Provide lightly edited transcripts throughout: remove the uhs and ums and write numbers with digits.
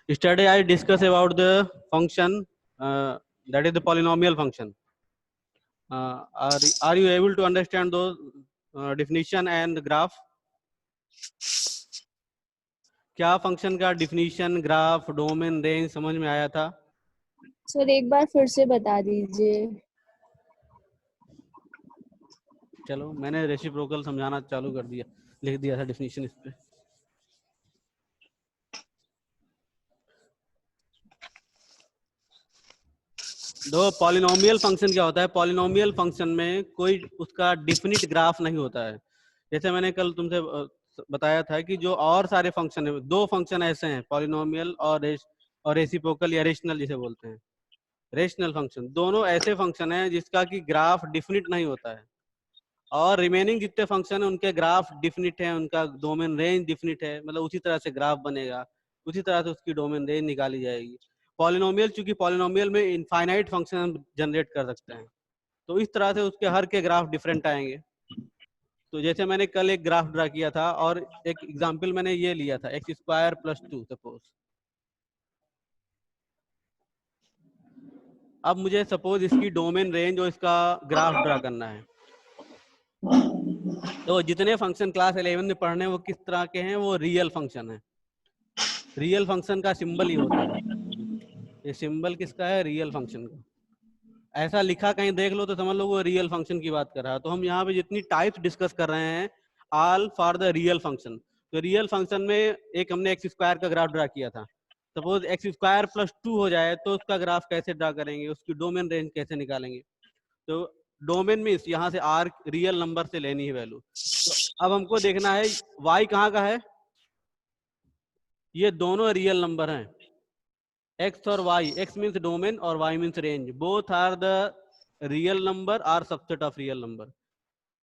Yesterday I discussed about the function that is the polynomial function. Are you able to understand those definition and graph? क्या function का definition, graph, domain, range समझ में आया था? Sir एक बार फिर से बता दीजिए। चलो, मैंने रेसिप्रोकल समझाना चालू कर दिया, लिख दिया था डिफिनीशन इस पे। दो, पॉलिनोमियल फंक्शन क्या होता है? पॉलिनोमियल फंक्शन में कोई उसका डिफिनिट ग्राफ नहीं होता है। जैसे मैंने कल तुमसे बताया था कि जो और सारे फंक्शन है, दो फंक्शन ऐसे हैं, पॉलिनोमियल और रेसिप्रोकल या रेशनल जिसे बोलते हैं, रेशनल फंक्शन। दोनों ऐसे फंक्शन हैं जिसका कि ग्राफ डिफिनिट नहीं होता है, और रिमेनिंग जितने फंक्शन है उनके ग्राफ डिफिनिट है, उनका डोमेन रेंज डिफिनिट है। मतलब उसी तरह से ग्राफ बनेगा, उसी तरह से उसकी डोमेन रेंज निकाली जाएगी। पॉलिनोमियल, चूंकि पॉलिनोमियल में इनफाइनाइट फंक्शन हम जनरेट कर सकते हैं, तो इस तरह से उसके हर के ग्राफ डिफरेंट आएंगे। तो जैसे मैंने कल एक ग्राफ ड्रा किया था, और एक एग्जांपल मैंने ये लिया था, x स्क्वायर प्लस 2 सपोज। अब मुझे सपोज इसकी डोमेन रेंज और इसका ग्राफ ड्रा करना है। तो जितने फंक्शन क्लास 11 में पढ़ने हैं वो किस तरह के हैं? वो रियल फंक्शन है। रियल फंक्शन का सिंबल ही होता है, ये सिंबल किसका है? रियल फंक्शन का। ऐसा लिखा कहीं देख लो तो समझ लो वो रियल फंक्शन की बात कर रहा है। तो हम यहाँ पे जितनी टाइप्स डिस्कस कर रहे हैं, all for the real function. तो रियल फंक्शन में एक हमने एक्स स्क्वायर का ग्राफ ड्रा किया था। सपोज एक्स स्क्वायर प्लस 2 हो जाए तो उसका ग्राफ कैसे ड्रा करेंगे, उसकी डोमेन रेंज कैसे निकालेंगे? तो डोमेन मीन्स यहाँ से आर रियल नंबर से लेनी है वैल्यू। तो अब हमको देखना है y कहाँ का है। ये दोनों रियल नंबर हैं, x और y। x मीन्स डोमेन और y means range. Both are the real number are subset of real number.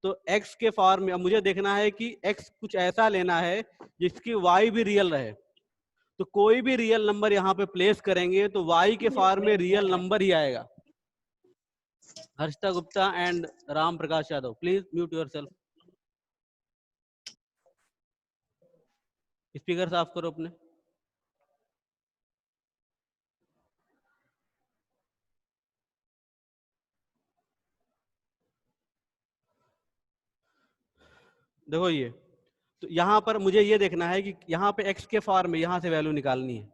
तो x के फॉर्म में अब मुझे देखना है कि x कुछ ऐसा लेना है जिसकी y भी रियल रहे। तो कोई भी रियल नंबर यहाँ पे प्लेस करेंगे तो y के फॉर्म में रियल नंबर ही आएगा। Harshita Gupta and Ram Prakash Yadav, please mute yourself. Speaker साफ करो अपने। देखो ये, तो यहाँ पर मुझे ये देखना है कि यहाँ पे x के फॉर्म में यहाँ से वैल्यू निकालनी है।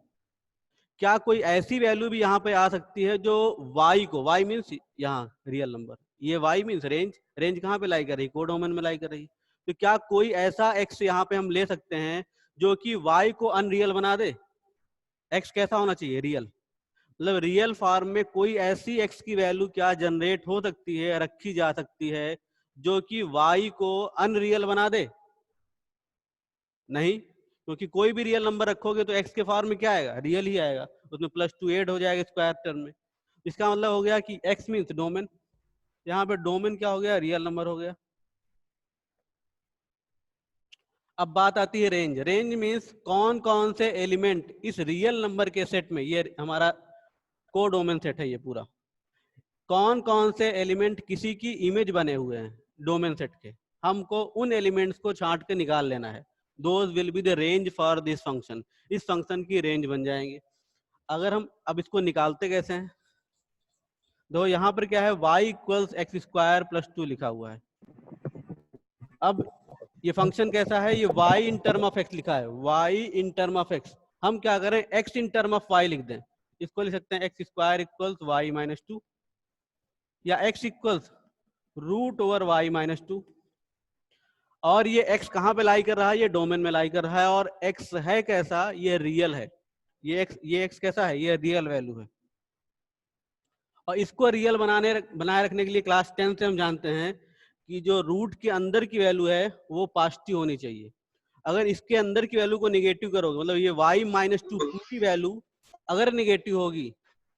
क्या कोई ऐसी वैल्यू भी यहाँ पे आ सकती है जो y को, y मीन्स यहाँ रियल नंबर, ये y मीन्स रेंज, रेंज कहाँ पे लाई कर रही? कोडोमेन में लाई कर रही। तो क्या कोई ऐसा x यहाँ पे हम ले सकते हैं जो कि y को अनरियल बना दे? x कैसा होना चाहिए? रियल। मतलब रियल फॉर्म में कोई ऐसी x की वैल्यू क्या जनरेट हो सकती है, रखी जा सकती है, जो कि y को अनरियल बना दे? नहीं, क्योंकि कोई भी रियल नंबर रखोगे तो x के फॉर्म में क्या आएगा? रियल ही आएगा। उसमें प्लस 2 ऐड हो जाएगा स्क्वायर टर्म में। इसका मतलब हो गया कि x मीन्स डोमेन, यहाँ पे डोमेन क्या हो गया? रियल नंबर हो गया। अब बात आती है रेंज। रेंज मीन्स कौन कौन से एलिमेंट इस रियल नंबर के सेट में, ये हमारा को डोमेन सेट है ये पूरा, कौन कौन से एलिमेंट किसी की इमेज बने हुए हैं डोमेन सेट के, हमको उन एलिमेंट्स को छांट के निकाल लेना है। Those will be the range for this function. इस फंक्शन की रेंज बन जाएंगे। अगर हम अब इसको निकालते कैसे हैं? देखो यहाँ पर क्या है, y equals x square plus 2 लिखा हुआ है। अब ये फंक्शन कैसा है? ये y in term of x लिखा है, y in term of x। हम क्या करें? x in term of y लिख दें। इसको लिख सकते हैं X square equals Y minus 2, या x equals root over Y minus 2। और ये x कहाँ पे लाई कर रहा है? ये डोमेन में लाई कर रहा है। और x है कैसा? ये रियल है। ये x कैसा है? ये रियल वैल्यू है। और इसको रियल बनाए रखने के लिए क्लास 10 से हम जानते हैं कि जो रूट के अंदर की वैल्यू है वो पॉजिटिव होनी चाहिए। अगर इसके अंदर की वैल्यू को निगेटिव करोगे, मतलब ये y माइनस 2 पूरी वैल्यू अगर निगेटिव होगी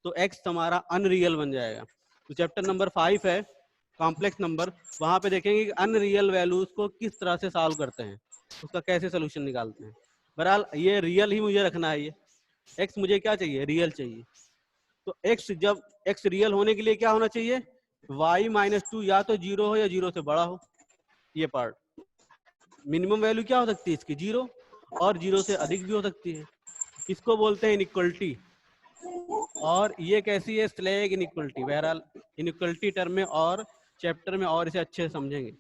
तो x हमारा अनरियल बन जाएगा। तो चैप्टर नंबर 5 है कॉम्प्लेक्स नंबर, वहां पे देखेंगे कि अनरियल वैल्यूज को किस तरह से सॉल्व करते हैं, उसका कैसे सोल्यूशन निकालते हैं। बहरहाल ये रियल ही मुझे रखना है। ये x मुझे क्या चाहिए? रियल चाहिए। तो x, जब x रियल होने के लिए क्या होना चाहिए? y माइनस 2 या तो 0 हो या 0 से बड़ा हो। ये पार्ट मिनिमम वैल्यू क्या हो सकती है इसकी? 0, और 0 से अधिक भी हो सकती है। इसको बोलते हैं इनइक्वलिटी। और ये कैसी है? Slag inequality. बहरहाल इनइक्वलिटी टर्म में और चैप्टर में और इसे अच्छे से समझेंगे।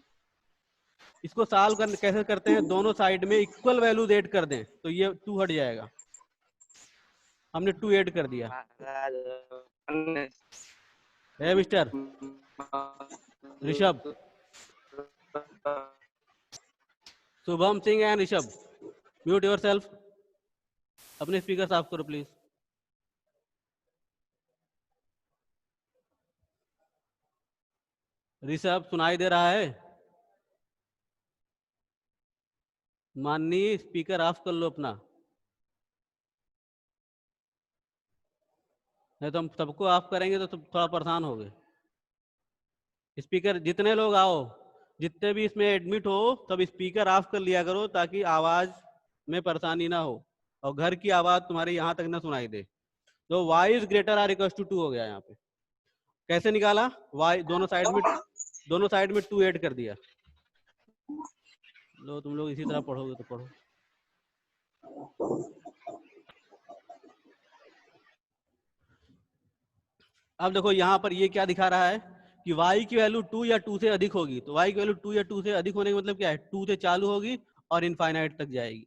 इसको सॉल्व कर कैसे करते हैं? दोनों साइड में इक्वल वैल्यूज ऐड कर दें तो ये 2 हट जाएगा। हमने 2 ऐड कर दिया है mister Rishabh, Shubham Singh and Rishabh, mute yourself. अपने स्पीकर साफ करो प्लीज। ऋषभ सुनाई दे रहा है? माननीय स्पीकर ऑफ कर लो अपना, नहीं तो हम सबको ऑफ करेंगे तो थोड़ा परेशान हो गए। स्पीकर जितने लोग आओ, जितने भी इसमें एडमिट हो, सब स्पीकर ऑफ कर लिया करो ताकि आवाज में परेशानी ना हो और घर की आवाज तुम्हारे यहाँ तक ना सुनाई दे। तो y is greater or equal to 2 हो गया। यहाँ पे कैसे निकाला? y दोनों साइड में 2 ऐड कर दिया। लो तुम लोग इसी तरह पढ़ोगे तो पढ़ो। अब देखो यहाँ पर ये क्या दिखा रहा है कि y की वैल्यू 2 या 2 से अधिक होगी। तो y की वैल्यू 2 या 2 से अधिक होने का मतलब क्या है? 2 से चालू होगी और इनफाइनाइट तक जाएगी।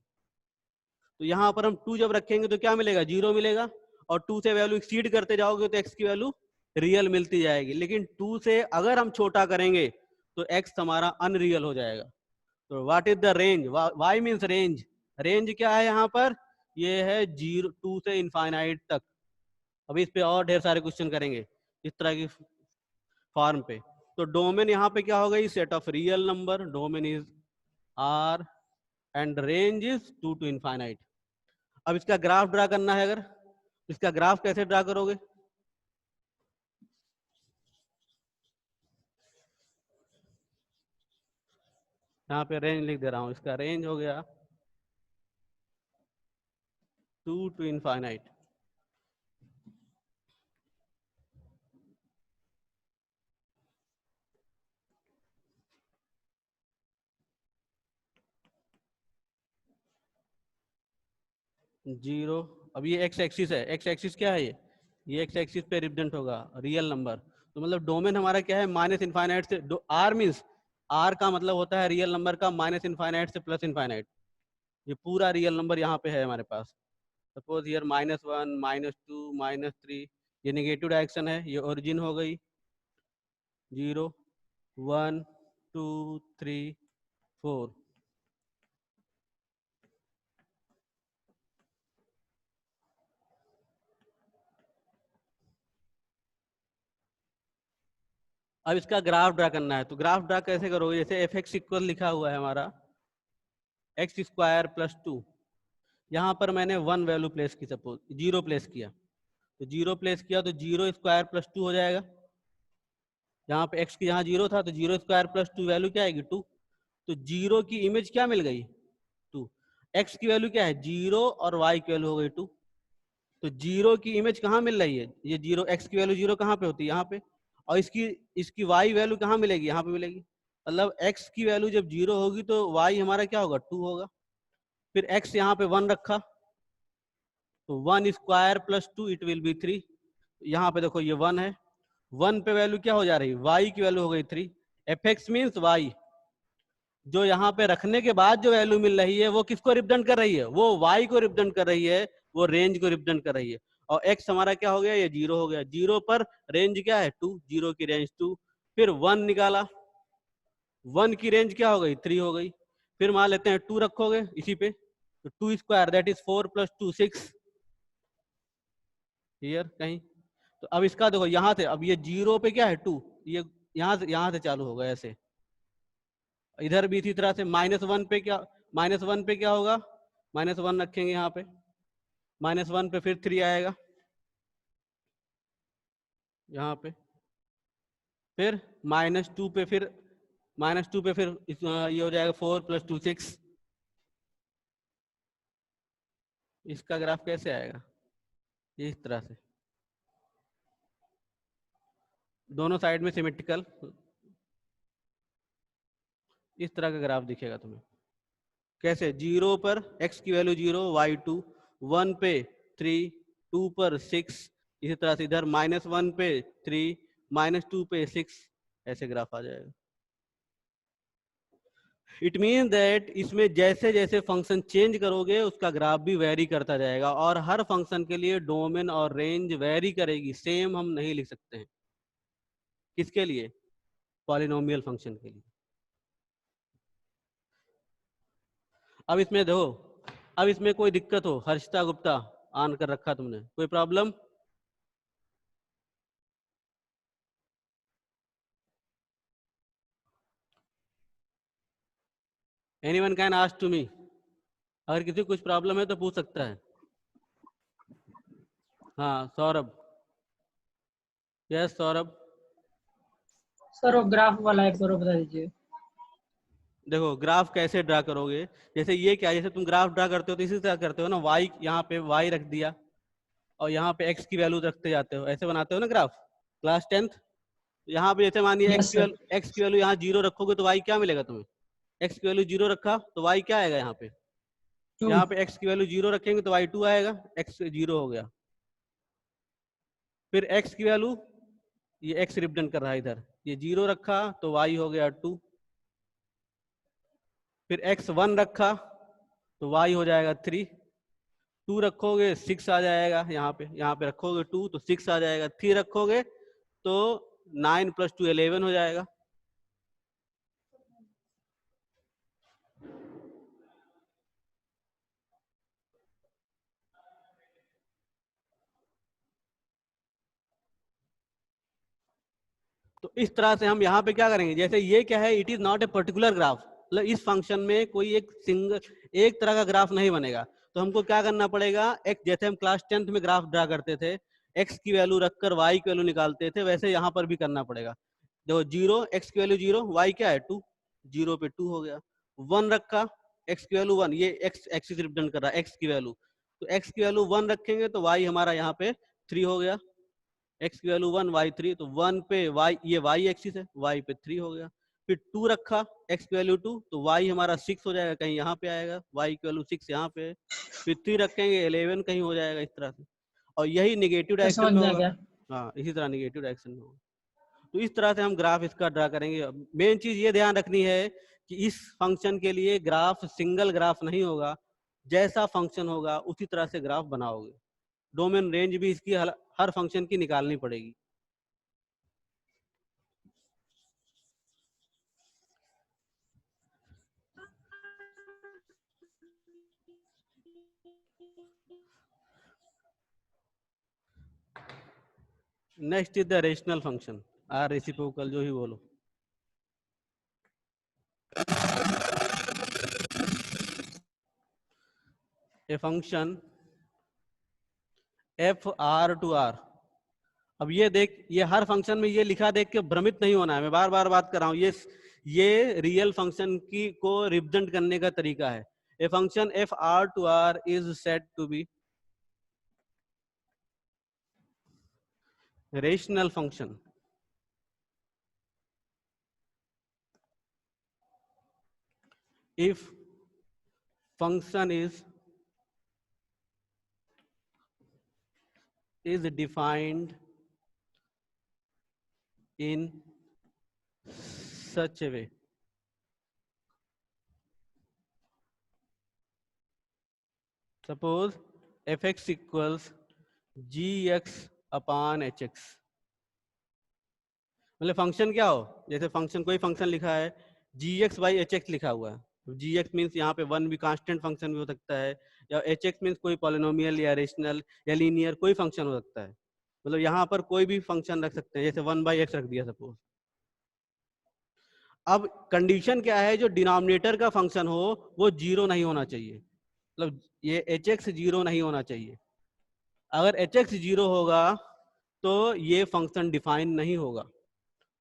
तो यहाँ पर हम 2 जब रखेंगे तो क्या मिलेगा? 0 मिलेगा। और 2 से वैल्यू एक्सीड करते जाओगे तो x की वैल्यू रियल मिलती जाएगी। लेकिन 2 से अगर हम छोटा करेंगे तो x हमारा अनरियल हो जाएगा। तो what is the range? y means range. Range क्या है यहाँ पर? ये है 2 से इनफाइनाइट तक। अभी इस पे और ढेर सारे क्वेश्चन करेंगे इस तरह की फॉर्म पे। तो डोमेन यहाँ पे क्या हो गई? Set of real number. Domain is R and range is 2 to infinite. अब इसका ग्राफ ड्रा करना है। अगर इसका ग्राफ कैसे ड्रा करोगे? यहाँ पे रेंज लिख दे रहा हूँ। इसका रेंज हो गया 2 to इनफाइनाइट। जीरो। अब ये एक्स एक्सिस है। एक्स एक्सिस क्या है? ये एक्स एक्सिस पे रिप्रेजेंट होगा रियल नंबर। तो मतलब डोमेन हमारा क्या है? माइनस इनफाइनाइट से आर मीन्स आर का मतलब होता है रियल नंबर का माइनस इनफाइनाइट से प्लस इनफाइनाइट। ये पूरा रियल नंबर यहाँ पे है हमारे पास। सपोज हियर -1 -2 -3, ये नेगेटिव डायरेक्शन है। ये ओरिजिन हो गई 0 1 2 3 4। अब इसका ग्राफ ड्रा करना है। तो ग्राफ ड्रा कैसे करोगे? जैसे एफ एक्स इक्वल लिखा हुआ है हमारा एक्स स्क्वायर प्लस 2। यहाँ पर मैंने 1 वैल्यू प्लेस की, सपोज 0 प्लेस किया। तो 0 प्लेस किया तो 0 स्क्वायर प्लस 2 हो जाएगा। यहाँ पे x की यहाँ 0 था तो 0 स्क्वायर प्लस 2 वैल्यू क्या आएगी? 2। तो 0 की इमेज क्या मिल गई? 2। x की वैल्यू क्या है? 0 और y की वैल्यू हो गई 2। तो 0 की इमेज कहाँ मिल रही है? ये 0, x की वैल्यू 0 कहाँ पे होती है? यहाँ पे। और इसकी y वैल्यू कहाँ मिलेगी? यहाँ पे मिलेगी। मतलब x की वैल्यू जब 0 होगी तो y हमारा क्या होगा? 2 होगा। फिर x यहाँ पे 1 रखा तो 1 square plus 2 it will be 3। यहाँ पे देखो ये 1 है। 1 पे वैल्यू क्या हो जा रही है? y की वैल्यू हो गई 3। F x means y। जो यहाँ पे रखने के बाद जो वैल्यू मिल रही है वो किसको रिप्रेजेंट कर रही है? वो y को रिप्रेजेंट कर रही है, वो रेंज को रिप्रेजेंट कर रही है। और x हमारा क्या हो गया? ये 0 हो गया। 0 पर रेंज क्या है? 2। 0 की रेंज 2। फिर 1 निकाला, 1 की रेंज क्या हो गई? 3 हो गई। फिर मान लेते हैं 2 रखोगे इसी पे, तो 2 square that is 4 plus 2 6 here कहीं। तो अब इसका देखो यहाँ से, अब ये 0 पे क्या है? 2। ये यहाँ से चालू होगा ऐसे। इधर भी इसी तरह से -1 पे क्या? -1 पे क्या होगा? -1 रखेंगे यहाँ पे। -1 पे फिर 3 आएगा यहाँ पे। फिर -2 पे फिर ये हो जाएगा 4 प्लस 2 6। इसका ग्राफ कैसे आएगा? ये इस तरह से, दोनों साइड में सिमेट्रिकल इस तरह का ग्राफ दिखेगा तुम्हें। कैसे? 0 पर x की वैल्यू 0, y 2, 1 पे 3, 2 पर 6, इसी तरह से इधर -1 पे 3, -2 पे 6, ऐसे ग्राफ आ जाएगा। इट मीन दैट इसमें जैसे जैसे फंक्शन चेंज करोगे उसका ग्राफ भी वेरी करता जाएगा, और हर फंक्शन के लिए डोमेन और रेंज वेरी करेगी, सेम हम नहीं लिख सकते हैं। किसके लिए? पॉलिनोमियल फंक्शन के लिए। अब इसमें देखो, अब इसमें कोई दिक्कत हो, हर्षिता गुप्ता ऑन कर रखा तुमने, कोई problem? Anyone can ask to me, अगर किसी को कुछ प्रॉब्लम है तो पूछ सकता है। हाँ सौरभ, यस सौरभ। सर वो ग्राफ वाला एक बार बता दीजिए। देखो ग्राफ कैसे ड्रा करोगे, जैसे ये क्या, जैसे तुम ग्राफ ड्रा करते हो तो इसी तरह करते हो ना, y यहाँ पे y रख दिया और यहाँ पे x की वैल्यू रखते जाते हो, ऐसे बनाते हो ना ग्राफ क्लास 10th। यहाँ पे जैसे मानिए यस सर। x की वैल्यू यहाँ 0 रखोगे तो y क्या मिलेगा तुम्हें? x की वैल्यू 0 रखा तो y क्या आएगा? यहाँ पे 2। यहाँ पे x की वैल्यू 0 रखेंगे तो y 2 आएगा, x 0 हो गया। फिर x की वैल्यू, ये x रिप्रेजेंट कर रहा है इधर, ये 0 रखा तो y हो गया 2। फिर x 1 रखा तो y हो जाएगा 3, 2 रखोगे 6 आ जाएगा, यहाँ पे रखोगे 2 तो 6 आ जाएगा, 3 रखोगे तो 9 + 2 11 हो जाएगा। तो इस तरह से हम यहाँ पे क्या करेंगे, जैसे ये क्या है, it is not a particular graph, मतलब इस फंक्शन में कोई एक तरह का ग्राफ नहीं बनेगा। तो हमको क्या करना पड़ेगा, एक जैसे हम क्लास 10th में ग्राफ ड्रा करते थे, x की वैल्यू रखकर y की वैल्यू निकालते थे, वैसे यहाँ पर भी करना पड़ेगा। देखो 0, x की वैल्यू 0, y क्या है 2, 0 पे 2 हो गया। 1 रखा, x की वैल्यू 1, ये x एक्सिस रिप्रेजेंट कर रहा है x की वैल्यू, तो x की वैल्यू 1 रखेंगे तो y हमारा यहाँ पे 3 हो गया। x की वैल्यू 1, y 3, तो 1 पे y, ये y एक्सिस है, y पे 3 हो गया। फिर 2 रखा, x की वैल्यू 2, तो y हमारा 6 हो जाएगा, कहीं यहाँ पे आएगा, y की वैल्यू 6 यहाँ पे है। फिर 3 रखेंगे 11 कहीं हो जाएगा, इस तरह से। और यही निगेटिव तो डायरेक्शन समझ में में आ होगा। गया। हाँ इसी तरह निगेटिव डायरेक्शन में होगा। तो इस तरह से हम ग्राफ इसका ड्रा करेंगे। मेन चीज ये ध्यान रखनी है कि इस फंक्शन के लिए ग्राफ सिंगल ग्राफ नहीं होगा, जैसा फंक्शन होगा उसी तरह से ग्राफ बनाओगे। डोमेन रेंज भी इसकी हर फंक्शन की निकालनी पड़ेगी। Next is the rational function, or reciprocal, जो ही बोलो। A function f R to R. अब ये देख, ये हर फंक्शन में ये लिखा देख के भ्रमित नहीं होना है, मैं बार बार बात कर रहा हूँ, ये रियल फंक्शन की को रिप्रेजेंट करने का तरीका है। A function f R to R is said to be rational function if function is defined in such a way suppose fx equals gx upon hx। मतलब फंक्शन क्या हो, जैसे फंक्शन कोई फंक्शन लिखा है gx बाई hx लिखा हुआ है, gx मीन्स यहाँ पे वन भी कांस्टेंट फंक्शन भी हो सकता है, या hx मीन्स कोई पॉलिनोमियल या रेशनल या लीनियर कोई फंक्शन हो सकता है। मतलब यहाँ पर कोई भी फंक्शन रख सकते हैं, जैसे 1/x रख दिया सपोज। अब कंडीशन क्या है, जो डिनोमिनेटर का फंक्शन हो वो 0 नहीं होना चाहिए, मतलब ये hx 0 नहीं होना चाहिए। अगर hx 0 होगा तो ये फंक्शन डिफाइन नहीं होगा।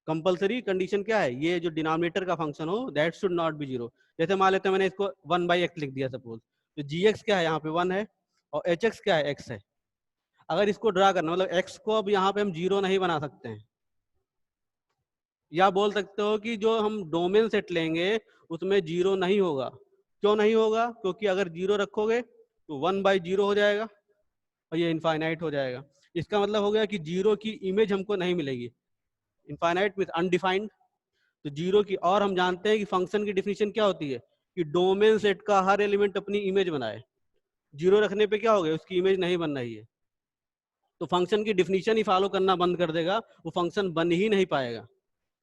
कंपलसरी कंडीशन क्या है, ये जो डिनोमिनेटर का फंक्शन हो दैट शुड नॉट बी 0। जैसे मान लेते हैं मैंने इसको 1/x लिख दिया सपोज, तो gx क्या है यहाँ पे 1 है और hx क्या है x है। अगर इसको ड्रा करना, मतलब x को अब यहाँ पे हम 0 नहीं बना सकते हैं, या बोल सकते हो कि जो हम डोमेन सेट लेंगे उसमें 0 नहीं होगा। क्यों नहीं होगा? क्योंकि अगर 0 रखोगे तो 1/0 हो जाएगा और ये इनफाइनाइट हो जाएगा। इसका मतलब हो गया कि जीरो की इमेज हमको नहीं मिलेगी। इनफाइनाइट मींस अनडिफाइंड, तो जीरो की। और हम जानते हैं कि फंक्शन की डिफिनीशन क्या होती है कि डोमेन सेट का हर एलिमेंट अपनी इमेज बनाए। जीरो रखने पे क्या हो गया, उसकी इमेज नहीं बन रही है, तो फंक्शन की डिफिनीशन ही फॉलो करना बंद कर देगा, वो फंक्शन बन ही नहीं पाएगा।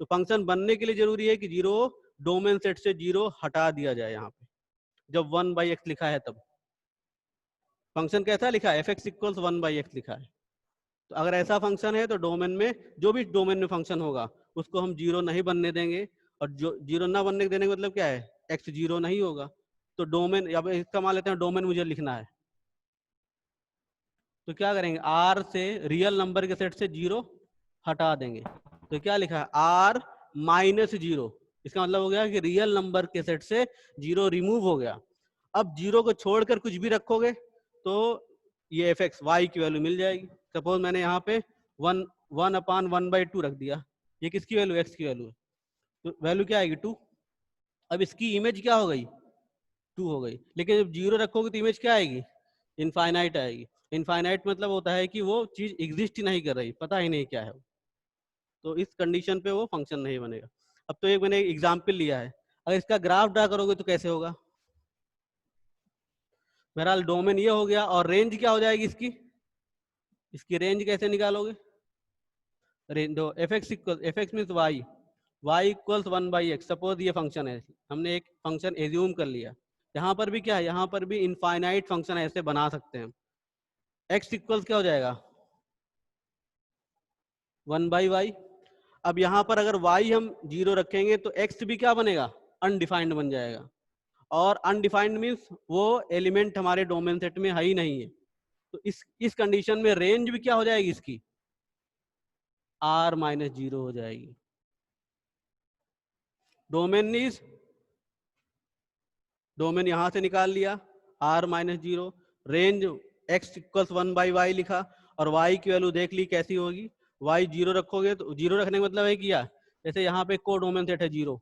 तो फंक्शन बनने के लिए जरूरी है कि जीरो डोमेन सेट से जीरो हटा दिया जाए। यहाँ पे जब 1/x लिखा है तब फंक्शन कैसा लिखा है, f(x = 1/x लिखा है। तो अगर ऐसा फंक्शन है तो डोमेन में जो भी डोमेन में फंक्शन होगा उसको हम जीरो नहीं बनने देंगे, और जो जीरो ना बनने देने का मतलब क्या है, x जीरो नहीं होगा। तो डोमेन, अब इसका मान लेते हैं डोमेन मुझे लिखना है, तो क्या करेंगे, r से रियल नंबर के सेट से जीरो हटा देंगे। तो क्या लिखा है, r -0। इसका मतलब हो गया कि रियल नंबर के सेट से जीरो रिमूव हो गया। अब जीरो को छोड़कर कुछ भी रखोगे तो ये f(x) y की वैल्यू मिल जाएगी। सपोज मैंने यहाँ पे 1/1/2 रख दिया, ये किसकी वैल्यू, x की वैल्यू है, तो वैल्यू क्या आएगी 2। अब इसकी इमेज क्या हो गई, 2 हो गई। लेकिन जब जीरो रखोगे तो इमेज क्या आएगी, इनफाइनाइट आएगी। इनफाइनाइट मतलब होता है कि वो चीज एग्जिस्ट ही नहीं कर रही, पता ही नहीं क्या है वो। तो इस कंडीशन पे वो फंक्शन नहीं बनेगा। अब तो एक मैंने एग्जाम्पल लिया है, अगर इसका ग्राफ ड्रा करोगे तो कैसे होगा। बहरहाल डोमेन ये हो गया, और रेंज क्या हो जाएगी इसकी रेंज कैसे निकालोगे, रेंज दो f(x) means y = 1/x। Suppose ये फंक्शन है, हमने एक फंक्शन एज्यूम कर लिया। यहाँ पर भी क्या है, यहाँ पर भी इनफाइनाइट फंक्शन ऐसे बना सकते हैं। x इक्वल्स क्या हो जाएगा 1/y। अब यहाँ पर अगर y हम जीरो रखेंगे तो x भी क्या बनेगा, अनडिफाइंड बन जाएगा। और अनडिफाइंड मीन्स वो एलिमेंट हमारे डोमेन सेट में है ही नहीं है। तो इस कंडीशन में रेंज भी क्या हो जाएगी इसकी, r-0 हो जाएगी। डोमेन यहां से निकाल लिया r-0, रेंज x = 1/y लिखा, और y की वैल्यू देख ली कैसी होगी, y जीरो रखोगे तो जीरो रखने का मतलब है क्या, जैसे यहाँ पे को डोमेन सेट है जीरो,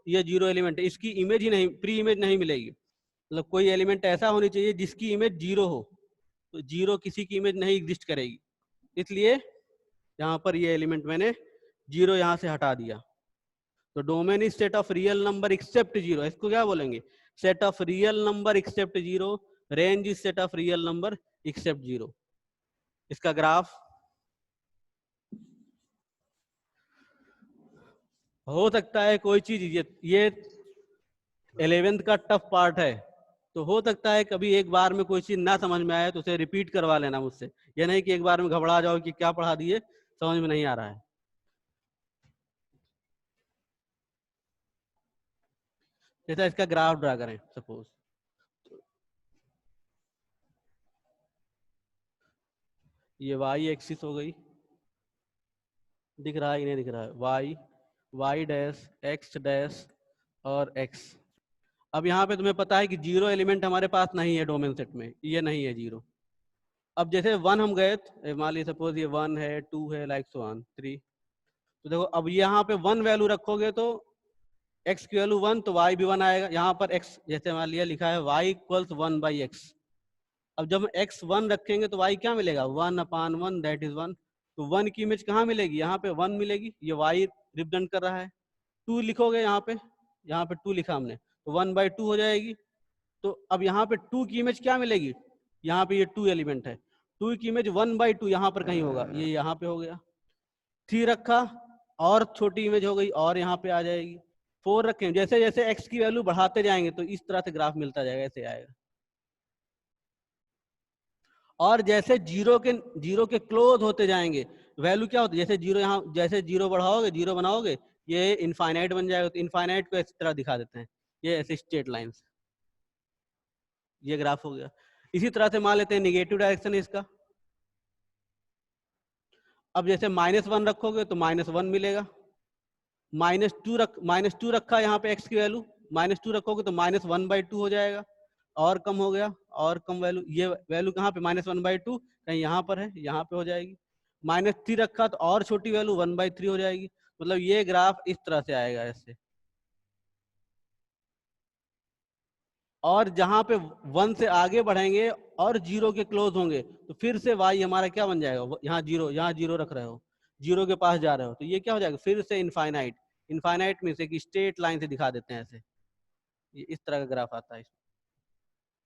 ये जीरो एलिमेंट है, इसकी इमेज ही नहीं, प्री इमेज नहीं मिलेगी। मतलब कोई एलिमेंट ऐसा होनी चाहिए जिसकी इमेज जीरो हो, तो जीरो किसी की इमेज नहीं एग्जिस्ट करेगी। इसलिए यहाँ पर ये एलिमेंट मैंने जीरो यहाँ से हटा दिया। तो domain is set of real number except zero, इसको क्या बोलेंगे, set of real number except zero. Range is set of real number except zero. इसका ग्राफ हो सकता है कोई चीज, ये 11th का टफ पार्ट है, तो हो सकता है कभी एक बार में कोई चीज ना समझ में आए तो उसे रिपीट करवा लेना मुझसे। ये नहीं कि एक बार में घबरा जाओ कि क्या पढ़ा दिए, समझ में नहीं आ रहा है। जैसा इसका ग्राफ ड्रा करें, सपोज ये y एक्सिस हो गई, दिख रहा है नहीं दिख रहा है, y डैश x डैश और x। अब यहाँ पे तुम्हें पता है कि जीरो एलिमेंट हमारे पास नहीं है डोमेन सेट में, ये नहीं है जीरो। अब जैसे 1 हम गए, मान लीजिए सपोज ये 1 है, 2 है, लाइक सो ऑन 3। तो देखो अब यहाँ पे 1 वैल्यू रखोगे तो x की वैल्यू 1 तो y भी 1 आएगा। यहाँ पर x जैसे मान लिया लिखा है y = 1/x। अब जब x 1 रखेंगे तो y क्या मिलेगा, 1/1 दैट इज 1। तो 1 की इमेज कहाँ मिलेगी, यहाँ पे 1 मिलेगी, ये y रिप्रेजेंट कर रहा है। 2 लिखोगे यहाँ पे 2 लिखा हमने, तो 1/2 हो जाएगी। तो अब यहाँ पे 2 की इमेज क्या मिलेगी, यहाँ पे ये 2 एलिमेंट है, 2 की इमेज 1/2 यहाँ पर कहीं होगा, ये यहाँ पे हो गया। 3 रखा और छोटी इमेज हो गई और यहाँ पे आ जाएगी। 4 रखें, जैसे जैसे x की वैल्यू बढ़ाते जाएंगे तो इस तरह से ग्राफ मिलता जाएगा, ऐसे आएगा। और जैसे जीरो के क्लोज होते जाएंगे वैल्यू क्या होती है, जैसे जीरो यहाँ, जैसे जीरो बढ़ाओगे, जीरो बनाओगे, ये इनफाइनाइट बन जाएगा। तो इनफाइनाइट को इस तरह दिखा देते हैं, ये ऐसे स्ट्रेट लाइंस। ये ग्राफ हो गया। इसी तरह से मान लेते हैं निगेटिव डायरेक्शन है इसका। अब जैसे -1 रखोगे तो -1 मिलेगा, -2 रखा यहाँ पे x की वैल्यू, -2 रखोगे तो -1/2 हो जाएगा, और कम हो गया और कम वैल्यू, ये वैल्यू कहाँ पे -1/2 कहीं यहाँ पर है, यहाँ पे हो जाएगी। -3 रखा तो और छोटी वैल्यू 1/3 हो जाएगी। मतलब ये ग्राफ इस तरह से आएगा ऐसे। और जहां पे 1 से आगे बढ़ेंगे और 0 के क्लोज होंगे तो फिर से y हमारा क्या बन जाएगा, यहाँ जीरो रख रहे हो, 0 के पास जा रहे हो तो ये क्या हो जाएगा, फिर से इनफाइनाइट। इनफाइनाइट में से एक स्ट्रेट लाइन से दिखा देते हैं ऐसे, ये इस तरह का ग्राफ आता है।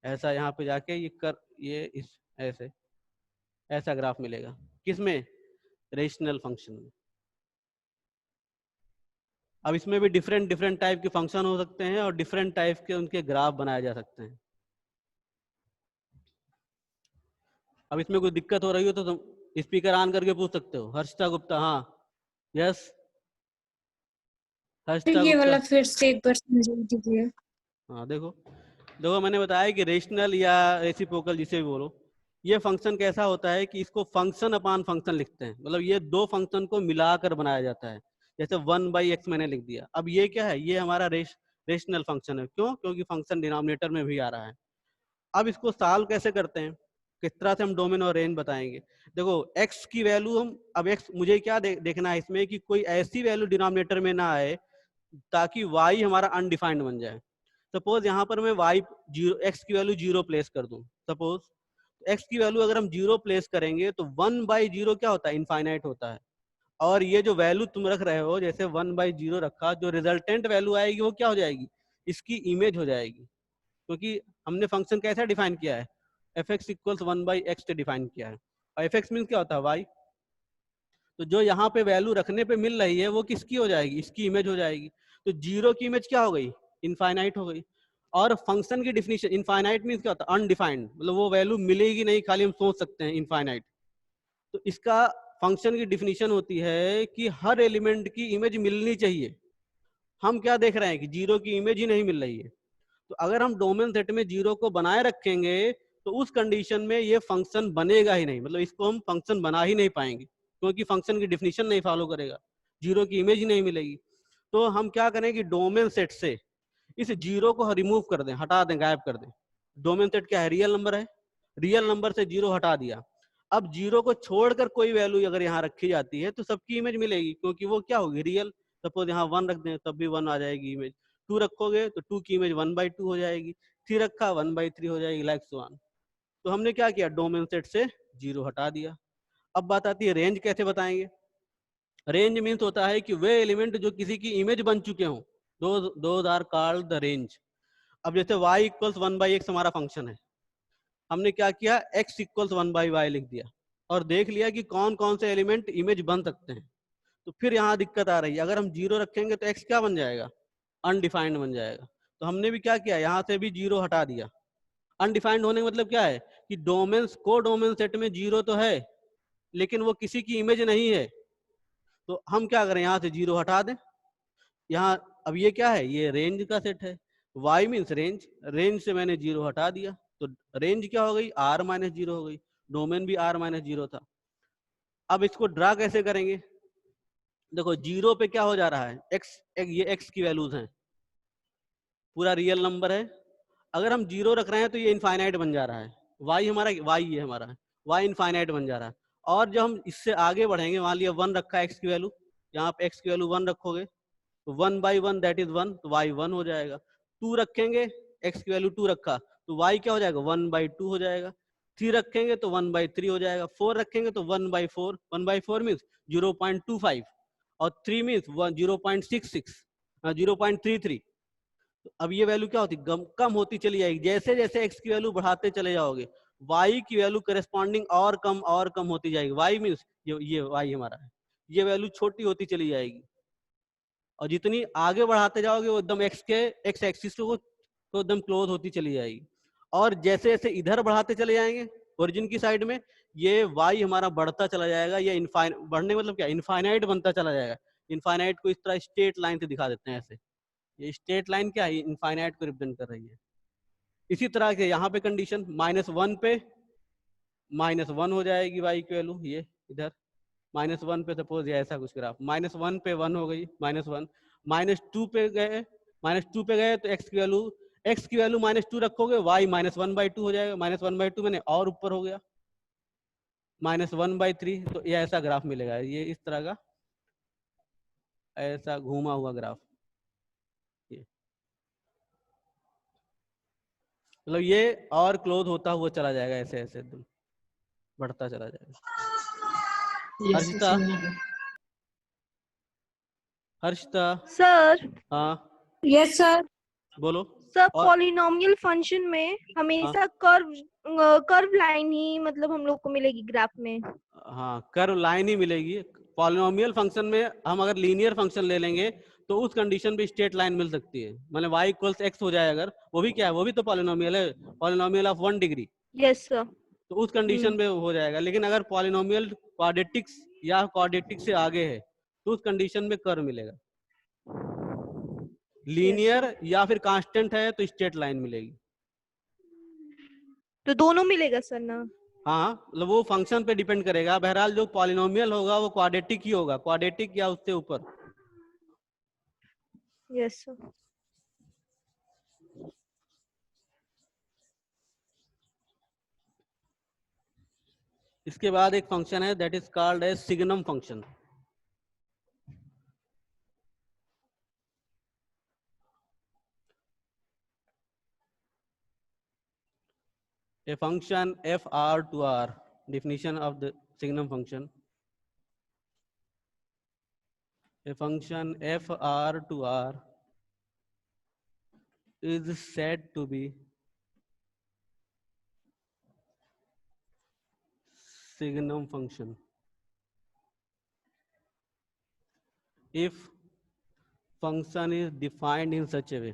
ऐसा यहाँ पे जाके ये इस ऐसे ऐसा ग्राफ मिलेगा, किसमें, रेशनल फंक्शन में। अब इसमें भी डिफरेंट डिफरेंट टाइप के फंक्शन हो सकते हैं और डिफरेंट टाइप के उनके ग्राफ बनाए जा सकते हैं। अब इसमें कोई दिक्कत हो रही हो तो तुम स्पीकर ऑन करके पूछ सकते हो। हर्षिता गुप्ता, हाँ, यस, हर्षिता ये गुप्ता। वाला फिर से एक बार समझा दीजिए। हाँ देखो देखो, मैंने बताया कि रेशनल या रेसिप्रोकल जिसे भी बोलो, ये फंक्शन कैसा होता है कि इसको फंक्शन अपान फंक्शन लिखते हैं, मतलब ये दो फंक्शन को मिलाकर बनाया जाता है। जैसे 1/x मैंने लिख दिया, अब ये क्या है, ये हमारा रेशनल फंक्शन है। क्यों, क्योंकि फंक्शन डिनोमिनेटर में भी आ रहा है। अब इसको सॉल्व कैसे करते हैं, किस तरह से हम डोमेन और रेंज बताएंगे। देखो x की वैल्यू हम, अब x मुझे क्या देखना है इसमें कि कोई ऐसी वैल्यू डिनोमिनेटर में ना आए ताकि y हमारा अनडिफाइंड बन जाए। सपोज यहाँ पर मैं y जीरो, x की वैल्यू 0 प्लेस कर दूं, सपोज x की वैल्यू अगर हम 0 प्लेस करेंगे तो 1/0 क्या होता है, इनफाइनाइट होता है। और ये जो वैल्यू तुम रख रहे हो, जैसे 1/0 रखा, जो रिजल्टेंट वैल्यू आएगी वो क्या हो जाएगी, इसकी इमेज हो जाएगी। क्योंकि हमने फंक्शन कैसा डिफाइन किया है, एफ एक्स इक्वल्स 1/x से डिफाइन किया है। और एफ एक्स मीन क्या होता है, y। तो जो यहाँ पे वैल्यू रखने पे मिल रही है वो किसकी हो जाएगी, इसकी इमेज हो जाएगी। तो 0 की इमेज क्या हो गई, इनफाइनाइट हो गई। और फंक्शन की डिफिनीशन, इनफाइनाइट मीन क्या होता है, अनडिफाइंड, मतलब वो वैल्यू मिलेगी नहीं, खाली हम सोच सकते हैं इनफाइनाइट। तो इसका फंक्शन की डिफिनीशन होती है कि हर एलिमेंट की इमेज मिलनी चाहिए। हम क्या देख रहे हैं कि 0 की इमेज ही नहीं मिल रही है। तो अगर हम डोमेन सेट में 0 को बनाए रखेंगे तो उस कंडीशन में ये फंक्शन बनेगा ही नहीं, मतलब इसको हम फंक्शन बना ही नहीं पाएंगे, क्योंकि फंक्शन की डिफिनीशन नहीं फॉलो करेगा, 0 की इमेज ही नहीं मिलेगी। तो हम क्या करें कि डोमेन सेट से इस 0 को रिमूव कर दें, हटा दें, गायब कर दें। डोमेन सेट क्या है, रियल नंबर है, रियल नंबर से 0 हटा दिया। अब 0 को छोड़कर कोई वैल्यू अगर यहाँ रखी जाती है तो सबकी इमेज मिलेगी, क्योंकि वो क्या होगी, रियल। सपोज यहाँ 1 रख दें तब भी 1 आ जाएगी इमेज, 2 रखोगे तो 2 की इमेज 1/2 हो जाएगी, 3 रखा 1/3 हो जाएगी, लाइक सो ऑन। तो हमने क्या किया, डोमेन सेट से 0 हटा दिया। अब बात आती है रेंज कैसे बताएंगे। रेंज मीन्स होता है कि वे एलिमेंट जो किसी की इमेज बन चुके हों, those are called the range. अब जैसे y इक्वल्स 1/x हमारा फंक्शन है, हमने क्या किया, x इक्वल्स 1/y लिख दिया और देख लिया कि कौन कौन से एलिमेंट इमेज बन सकते हैं। तो फिर यहाँ दिक्कत आ रही है, अगर हम 0 रखेंगे तो x क्या बन जाएगा, अनडिफाइंड बन जाएगा। तो हमने भी क्या किया, यहाँ से भी 0 हटा दिया। अनडिफाइंड होने का मतलब क्या है कि को डोमेन सेट में 0 तो है लेकिन वो किसी की इमेज नहीं है। तो हम क्या करें, यहाँ से 0 हटा दें। यहाँ अब ये क्या है, ये रेंज का सेट है, y मीन्स रेंज, रेंज से मैंने 0 हटा दिया तो रेंज क्या हो गई, r-0 हो गई। डोमेन भी r-0 था। अब इसको ड्रा कैसे करेंगे, देखो 0 पे क्या हो जा रहा है, x, ये x की वैल्यूज हैं, पूरा रियल नंबर है। अगर हम 0 रख रहे हैं तो ये इनफाइनाइट बन जा रहा है, y हमारा, y ये हमारा है, y इनफाइनाइट बन जा रहा है। और जब हम इससे आगे बढ़ेंगे, मान लिया 1 रखा है x की वैल्यू, यहाँ पे x की वैल्यू 1 रखोगे तो 1/1 दैट इज 1, तो y 1 हो जाएगा। 2 रखेंगे, x की वैल्यू 2 रखा तो y क्या हो जाएगा, 1/2 हो जाएगा। 3 रखेंगे तो 1/3 हो जाएगा। 4 रखेंगे तो 1/4, 1/4 मीन्स 0.25 और 3 मीन्स 0.66, 0.33। तो अब ये वैल्यू क्या होती, कम होती चली जाएगी। जैसे जैसे x की वैल्यू बढ़ाते चले जाओगे y की वैल्यू करस्पॉन्डिंग और कम होती जाएगी। y मीन्स ये y हमारा है, ये वैल्यू छोटी होती चली जाएगी। और जितनी आगे बढ़ाते जाओगे वो एकदम एक्स एक्सिस को एकदम क्लोज होती चली जाएगी। और जैसे जैसे इधर बढ़ाते चले जाएंगे ओरिजिन की साइड में, ये y हमारा बढ़ता चला जाएगा। ये बढ़ने मतलब क्या, इनफाइनाइट बनता चला जाएगा। इनफाइनाइट को इस तरह स्ट्रेट लाइन से दिखा देते हैं ऐसे, ये स्ट्रेट लाइन क्या है, इनफाइनाइट को रिप्रेजेंट कर रही है। इसी तरह से यहाँ पे कंडीशन -1 पे -1 हो जाएगी y की वैल्यू, ये इधर -1 पे सपोज ये ऐसा कुछ ग्राफ, -1 पे 1 हो गई, -1, -2 पे गए, -2 पे गए तो x की वैल्यू -2 रखोगे, y -1/2 हो जाएगा। -1/2 मैंने और ऊपर हो गया, -1/3। तो ये ऐसा ग्राफ मिलेगा, ये इस तरह का ऐसा घूमा हुआ ग्राफ। ये मतलब ये और क्लोज होता हुआ चला जाएगा, ऐसे ऐसे एकदम बढ़ता चला जाएगा। यस हर्षिता, हर्षिता। सर। हाँ यस सर। बोलो। सर और पॉलिनोमियल फंक्शन में हाँ हमेशा कर्व लाइन ही मतलब हम लोग को मिलेगी ग्राफ में। हाँ, कर्व लाइन ही मिलेगी। पॉलिनोमियल फंक्शन में हम अगर लीनियर फंक्शन ले लेंगे तो उस कंडीशन पे स्ट्रेट लाइन मिल सकती है। मतलब y इक्वल्स x हो जाए अगर, वो भी क्या है, वो भी तो पॉलिनोमियल है, polynomial of 1 degree. Yes sir. तो उस कंडीशन पे हो जाएगा। लेकिन अगर पॉलिनोमियल क्वाड्रेटिक्स या क्वाड्रेटिक से आगे है तो उस कंडीशन में कर्व मिलेगा। लीनियर या फिर कांस्टेंट है तो स्ट्रेट लाइन मिलेगी। तो दोनों मिलेगा सर ना? हाँ, मतलब वो फंक्शन पे डिपेंड करेगा। बहरहाल जो पॉलिनोमियल होगा वो क्वाड्रेटिक ही होगा, क्वाड्रेटिक या उससे ऊपर। Yes sir. इसके बाद एक फंक्शन है that is called as signum function. A function f r to r. Definition of the signum function. A function f r to r is said to be signum function if function is defined in such a way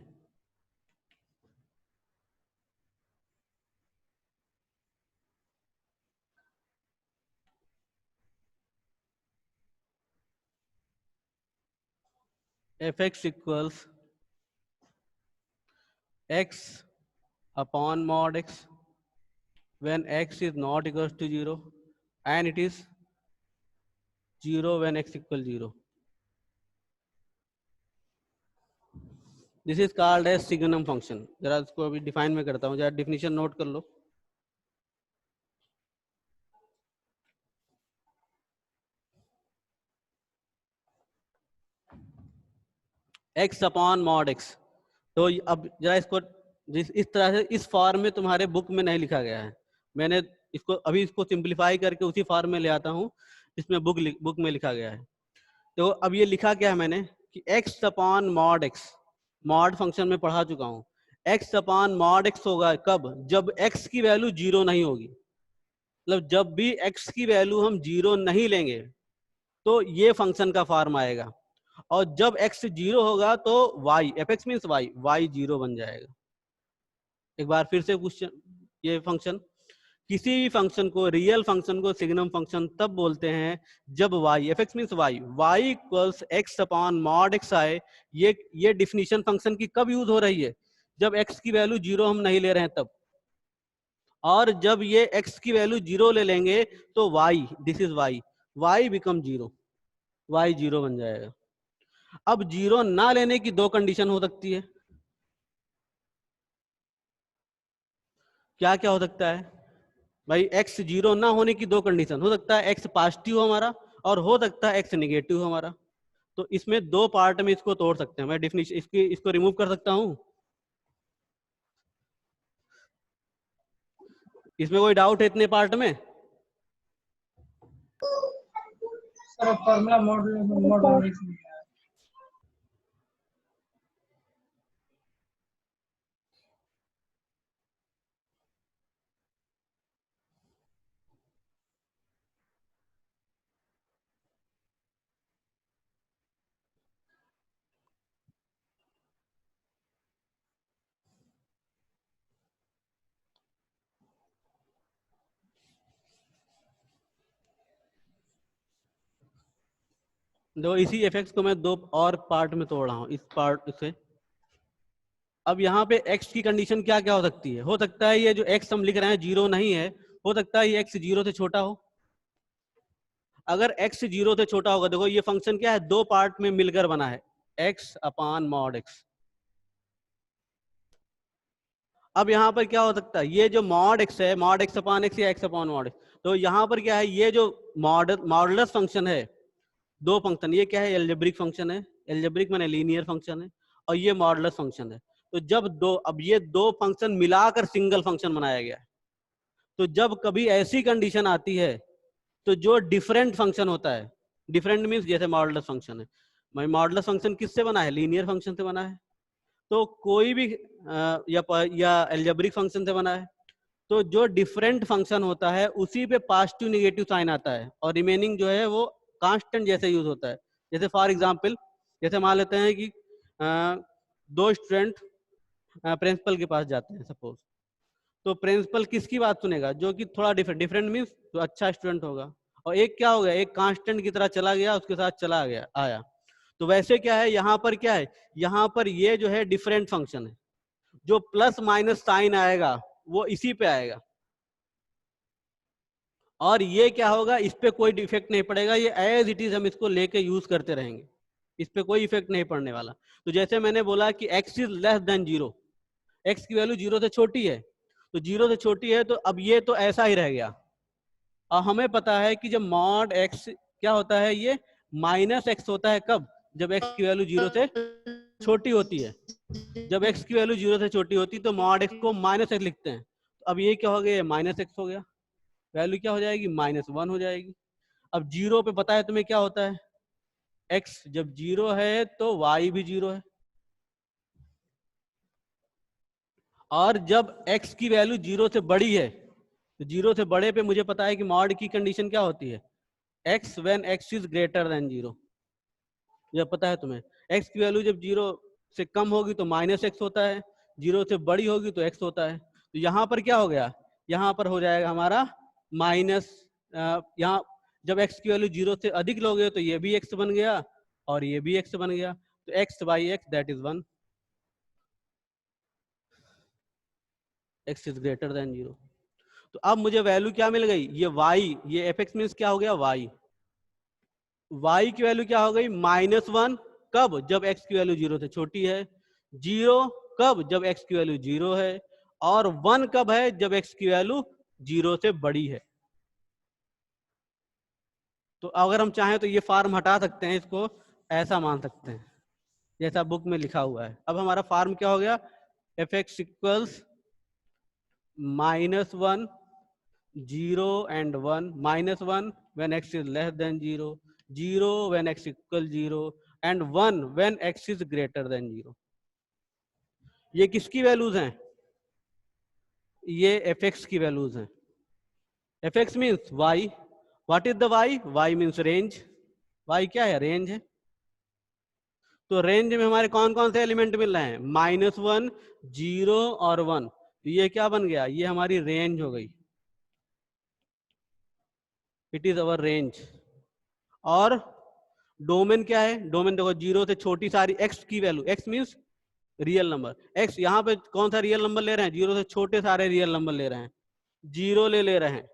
fx equals x upon mod x when x is not equals to 0 and it is 0 when x equals 0. This is called as signum function. जरा इसको अभी define में करता हूँ, जरा definition note कर लो। x upon mod x। तो अब जरा इसको इस तरह से इस फॉर्म में तुम्हारे बुक में नहीं लिखा गया है। मैंने इसको अभी इसको सिंप्लीफाई करके उसी फॉर्म में ले आता हूँ इसमें बुक में लिखा गया है। तो अब ये लिखा क्या है मैंने कि x upon mod x, mod function में पढ़ा चुका हूँ। x अपॉन मॉड x होगा कब? जब x की वैल्यू 0 नहीं होगी। मतलब जब भी x की वैल्यू हम 0 नहीं लेंगे तो ये फंक्शन का फॉर्म आएगा। और जब x 0 होगा तो y, fx मीन्स y 0 बन जाएगा। एक बार फिर से क्वेश्चन, ये फंक्शन, किसी भी फंक्शन को, रियल फंक्शन को सिग्नम फंक्शन तब बोलते हैं जब y, fx means y equals x upon mod x आए। ये डिफिनीशन फंक्शन की कब यूज हो रही है? जब x की वैल्यू 0 हम नहीं ले रहे हैं तब। और जब ये x की वैल्यू 0 ले लेंगे तो y, this is y become 0, y 0 बन जाएगा। अब 0 ना लेने की दो कंडीशन हो सकती है। क्या क्या हो सकता है भाई? x 0 ना होने की दो कंडीशन हो सकता है, x पॉजिटिव हो हमारा और हो सकता है x नेगेटिव हो हमारा। तो इसमें दो पार्ट में इसको तोड़ सकते हैं। मैं डिफिनिशन इसको रिमूव कर सकता हूं। इसमें कोई डाउट है इतने पार्ट में? सर फॉर्मूला मॉड दो इसी इफेक्ट्स को मैं दो और पार्ट में तोड़ रहा हूं, इस पार्ट से। अब यहाँ पे x की कंडीशन क्या क्या हो सकती है? हो सकता है ये जो x हम लिख रहे हैं 0 नहीं है, हो सकता है ये x 0 से छोटा हो। अगर x 0 से छोटा होगा, देखो ये फंक्शन क्या है, दो पार्ट में मिलकर बना है, x अपॉन मॉड x। अब यहाँ पर क्या हो सकता है, ये जो मॉड x है, मॉड x अपॉन x या x अपॉन मॉड x, तो यहाँ पर क्या है, ये जो मॉडुलस फंक्शन है, दो फंक्शन, ये क्या है, एल्जेब्रिक फंक्शन है, एल्जेब्रिक माने लीनियर फंक्शन है, और ये मॉडुलस फंक्शन है। तो जब अब ये दो फंक्शन मिलाकर सिंगल फंक्शन बनाया गया, तो जब कभी ऐसी कंडीशन आती है तो जो डिफरेंट फंक्शन होता है, डिफरेंट मीन्स जैसे मॉडुलस फंक्शन है, मॉडुलस फंक्शन किससे बना है? लीनियर फंक्शन से बना है। तो कोई भी या एल्जेब्रिक फंक्शन से बना है, तो जो डिफरेंट फंक्शन होता है उसी पे पॉजिटिव नेगेटिव साइन आता है और रिमेनिंग जो है वो कांस्टेंट जैसे यूज होता है। जैसे फॉर एग्जांपल, जैसे मान लेते हैं कि दो स्टूडेंट प्रिंसिपल के पास जाते हैं सपोज, तो प्रिंसिपल किसकी बात सुनेगा? जो कि थोड़ा डिफरेंट मीन्स तो अच्छा स्टूडेंट होगा, और एक क्या हो गया, एक कांस्टेंट की तरह चला गया, उसके साथ चला गया आया। तो वैसे क्या है यहाँ पर, क्या है यहाँ पर, ये जो है डिफरेंट फंक्शन है, जो प्लस माइनस साइन आएगा वो इसी पे आएगा, और ये क्या होगा, इस पे कोई इफेक्ट नहीं पड़ेगा, ये एज इट इज हम इसको लेके यूज करते रहेंगे, इस पे कोई इफेक्ट नहीं पड़ने वाला। तो जैसे मैंने बोला कि x is less than 0, x की वैल्यू 0 से छोटी है, तो 0 से छोटी है, तो अब ये तो ऐसा ही रह गया। और हमें पता है कि जब मॉड x क्या होता है, ये माइनस x होता है, कब? जब x की वैल्यू 0 से छोटी होती है। जब x की वैल्यू 0 से छोटी होती तो मॉड x को माइनस x लिखते हैं। तो अब ये क्या हो गया, माइनस x हो गया, वैल्यू क्या हो जाएगी, -1 हो जाएगी। अब 0 पे पता है तुम्हें क्या होता है, x जब 0 है तो y भी 0 है, और जब x की वैल्यू 0 से बड़ी है, तो 0 से बड़े पे मुझे पता है कि मॉड की कंडीशन क्या होती है, x when x is greater than 0। जब पता है तुम्हें, x की वैल्यू जब 0 से कम होगी तो -x होता है, 0 से बड़ी होगी तो x होता है। तो यहाँ पर क्या हो गया, यहाँ पर हो जाएगा हमारा माइनस, यहाँ जब x की वैल्यू 0 से अधिक लोगे तो ये भी x बन गया और ये भी x बन गया, तो x by x that is 1, x is greater than 0। तो अब मुझे वैल्यू क्या मिल गई, ये y, ये fx मीन्स क्या हो गया, y की वैल्यू क्या हो गई, -1, कब? जब x की वैल्यू 0 से छोटी है, 0 कब? जब x की वैल्यू 0 है, और 1 कब है? जब x की वैल्यू 0 से बड़ी है। तो अगर हम चाहें तो ये फार्म हटा सकते हैं, इसको ऐसा मान सकते हैं जैसा बुक में लिखा हुआ है। अब हमारा फार्म क्या हो गया, fx equals -1, 0 and 1, -1 when x is less than 0, 0 when x equals 0, and 1 when x is greater than 0। ये किसकी वैल्यूज हैं, ये fx की वैल्यूज हैं। fx means y, what is the y, y means range, y क्या है, range है। तो रेंज में हमारे कौन कौन से एलिमेंट मिल रहे हैं, -1, 0 और 1, तो ये क्या बन गया, ये हमारी रेंज हो गई, इट इज अवर रेंज। और डोमेन क्या है, डोमेन देखो 0 से छोटी सारी x की value, x means real number, x यहाँ पे कौन सा रियल नंबर ले रहे हैं, 0 से छोटे सारे रियल नंबर ले रहे हैं, 0 ले रहे हैं,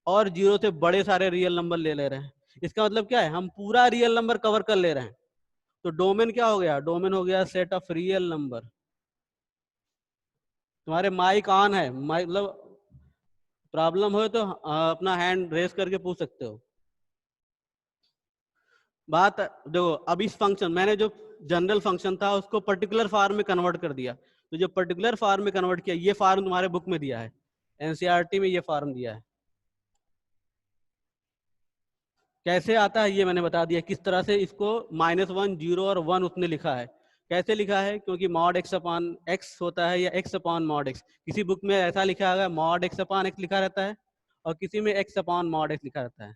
और 0 से बड़े सारे रियल नंबर ले रहे हैं। इसका मतलब क्या है, हम पूरा रियल नंबर कवर कर ले रहे हैं। तो डोमेन क्या हो गया, डोमेन हो गया सेट ऑफ रियल नंबर। तुम्हारे माइक ऑन है, माइक मतलब प्रॉब्लम हो तो अपना हैंड रेस करके पूछ सकते हो। बात देखो, अब इस फंक्शन मैंने जो जनरल फंक्शन था उसको पर्टिकुलर फॉर्म में कन्वर्ट कर दिया, तो जो पर्टिकुलर फॉर्म में कन्वर्ट किया, ये फॉर्म तुम्हारे बुक में दिया है, एनसीईआरटी में ये फॉर्म दिया है। कैसे आता है ये मैंने बता दिया, किस तरह से इसको -1, 0 और 1 उसने लिखा है। कैसे लिखा है, क्योंकि मॉड x अपॉन x होता है या x अपॉन मॉड x, किसी बुक में ऐसा लिखा है मॉड x अपॉन x लिखा रहता है, और किसी में x अपॉन मॉड x लिखा रहता है।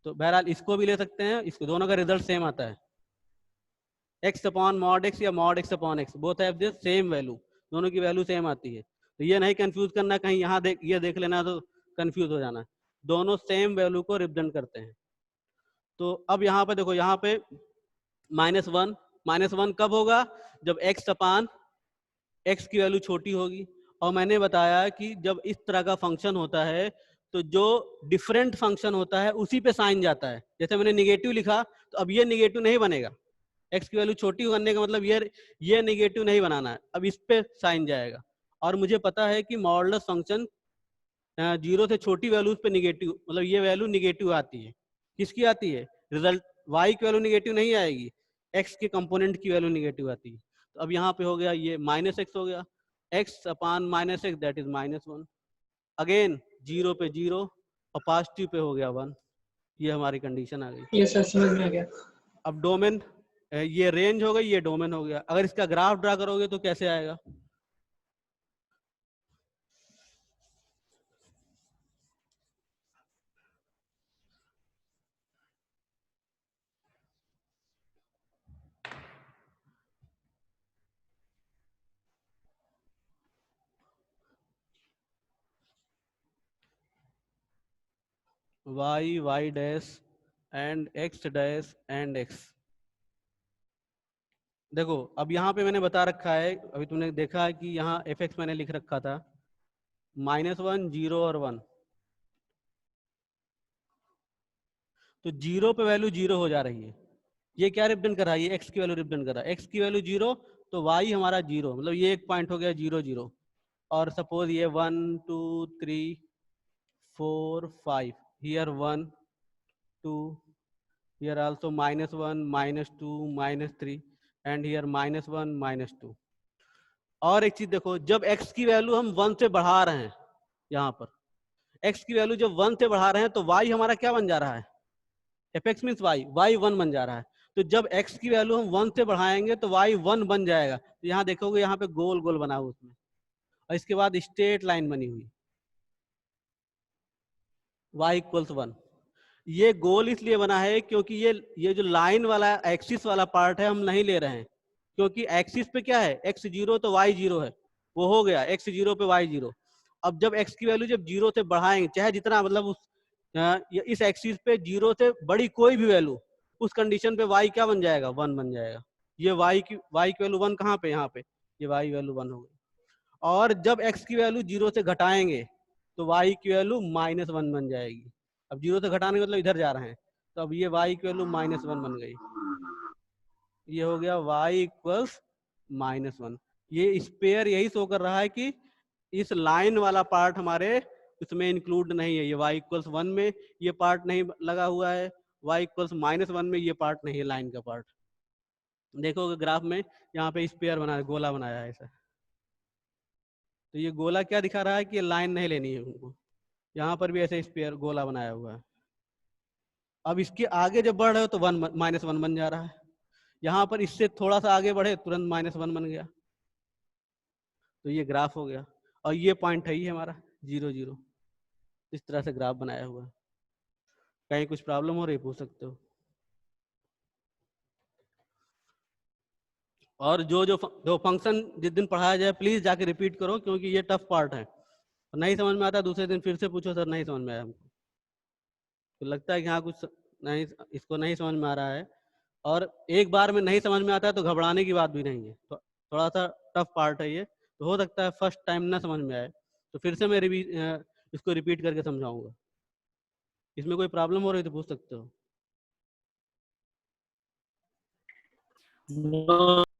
तो बहरहाल इसको भी ले सकते हैं, इसको दोनों का रिजल्ट सेम आता है, x अपॉन मॉड x या mod x upon x, both have the same value, दोनों की वैल्यू सेम आती है। तो ये नहीं कंफ्यूज करना, कहीं यहाँ ये देख लेना तो कंफ्यूज हो जाना, दोनों सेम वैल्यू को रिप्रेजेंट करते हैं। तो अब यहाँ पे देखो, यहाँ पे -1 कब होगा, जब x अपॉन x की वैल्यू छोटी होगी। और मैंने बताया कि जब इस तरह का फंक्शन होता है तो जो डिफरेंट फंक्शन होता है उसी पे साइन जाता है। जैसे मैंने निगेटिव लिखा, तो अब ये निगेटिव नहीं बनेगा, x की वैल्यू छोटी करने का मतलब ये निगेटिव नहीं बनाना है, अब इस पे साइन जाएगा। और मुझे पता है कि मॉडुलस फंक्शन 0 से छोटी वैल्यूज पे निगेटिव, मतलब ये वैल्यू निगेटिव आती है। किसकी आती है, रिजल्ट y की वैल्यू निगेटिव नहीं आएगी, x के कंपोनेंट की वैल्यू निगेटिव आती है। तो अब यहाँ पे हो गया ये -x हो गया, x upon -x that is -1। Again 0 पे 0 और पॉजिटिव पे हो गया 1। ये हमारी कंडीशन आ गई। ये सर समझ में आ गया। अब डोमेन, ये रेंज हो गई, ये डोमेन हो गया। अगर इसका ग्राफ ड्रा करोगे तो कैसे आएगा? y y dash and x dash and x। देखो अब यहाँ पे मैंने बता रखा है, अभी तुमने देखा है कि यहाँ fx मैंने लिख रखा था -1 0 और 1। तो 0 पे वैल्यू 0 हो जा रही है। ये क्या रिप्रेजेंट कर रहा है? ये x की वैल्यू रिप्रेजेंट कर रहा है। x की वैल्यू 0 तो y हमारा 0, मतलब ये एक पॉइंट हो गया 0 0। और सपोज ये 1 2 3 4 5, here 1 2, here also -1 -2 -3 and here -1 -2। और एक चीज देखो, जब x की वैल्यू हम 1 से बढ़ा रहे हैं, यहाँ पर x की वैल्यू जब 1 से बढ़ा रहे हैं तो y हमारा क्या बन जा रहा है? fx मीन्स y 1 बन जा रहा है। तो जब x की वैल्यू हम 1 से बढ़ाएंगे तो y 1 बन जाएगा। तो यहाँ देखोगे यहाँ पे गोल गोल बना हुआ उसमें, और इसके बाद स्ट्रेट लाइन बनी हुई y = 1। ये गोल इसलिए बना है क्योंकि ये जो लाइन वाला एक्सिस वाला पार्ट है हम नहीं ले रहे हैं, क्योंकि एक्सिस पे क्या है? x 0 तो y 0 है, वो हो गया x 0 पे y 0। अब जब x की वैल्यू जब 0 से बढ़ाएंगे, चाहे जितना मतलब इस एक्सिस पे 0 से बड़ी कोई भी वैल्यू, उस कंडीशन पे y क्या बन जाएगा? 1 बन जाएगा। ये y की वैल्यू 1 कहाँ पे? यहाँ पे ये y वैल्यू 1 हो गई। और जब x की वैल्यू 0 से घटाएंगे तो y की वैल्यू -1 बन जाएगी। अब 0 से घटाने मतलब इधर जा रहे हैं, तो अब ये y की वैल्यू -1 बन गई। ये हो गया y = -1। ये स्पेयर यही शो कर रहा है कि इस लाइन वाला पार्ट हमारे इसमें इंक्लूड नहीं है। ये y = 1 में ये पार्ट नहीं लगा हुआ है, y = -1 में ये पार्ट नहीं है, लाइन का पार्ट। देखोगे ग्राफ में यहाँ पे स्पेयर बना, गोला बनाया है ऐसा। तो ये गोला क्या दिखा रहा है कि लाइन नहीं लेनी है उनको। यहाँ पर भी ऐसे स्पेयर गोला बनाया हुआ है। अब इसके आगे जब बढ़ रहे हो तो -1 बन जा रहा है। यहाँ पर इससे थोड़ा सा आगे बढ़े तुरंत -1 बन गया। तो ये ग्राफ हो गया, और ये पॉइंट है ही हमारा 0 0। इस तरह से ग्राफ बनाया हुआ है। कहीं कुछ प्रॉब्लम हो रही पूछ सकते हो। और जो फंक्शन जिस दिन पढ़ाया जाए प्लीज जाके रिपीट करो, क्योंकि ये टफ पार्ट है। नहीं समझ में आता दूसरे दिन फिर से पूछो सर नहीं समझ में आया हमको, तो लगता है कि हाँ कुछ नहीं, इसको नहीं समझ में आ रहा है। और एक बार में नहीं समझ में आता है तो घबराने की बात भी नहीं है। तो थोड़ा सा टफ पार्ट है ये, तो हो सकता है फर्स्ट टाइम ना समझ में आए, तो फिर से मैं इसको रिपीट करके समझाऊंगा। इसमें कोई प्रॉब्लम हो रही तो पूछ सकते हो।